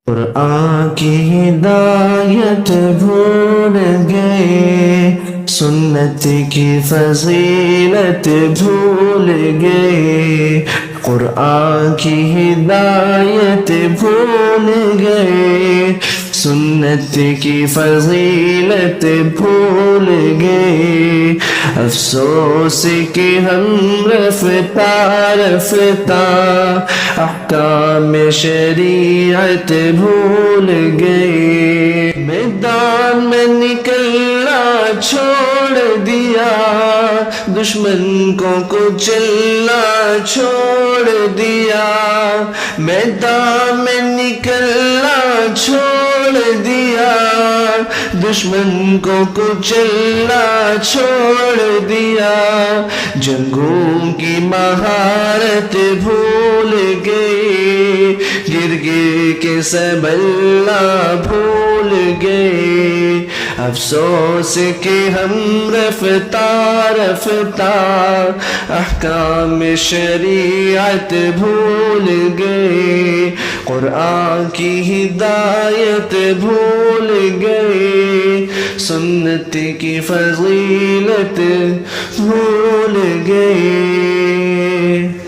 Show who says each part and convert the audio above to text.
Speaker 1: قرآن کی ہدایت بھول گئے، سنت کی فضیلت بھول گئے، قرآن کی ہدایت بھول گئے، سنت کی فضیلت بھول گئے، افسوس کہ ہم رفتہ رفتہ احکام شریعت بھول گئے، میدان میں نکلنا چھوڑ دیا، دشمن کو کچلنا چھوڑ دیا، میدان میں نکلنا چھوڑ دیا، دشمن کو کچلنا چھوڑ دیا، جنگوں کی مہارت بھول گئے، گر گر کے سنبھلنا بھول گئے، افسوس کہ ہم رفتہ رفتہ احکام شریعت بھول گئے، قرآن کی ہدایت بھول گئے، سنت کی فضیلت بھول گئے۔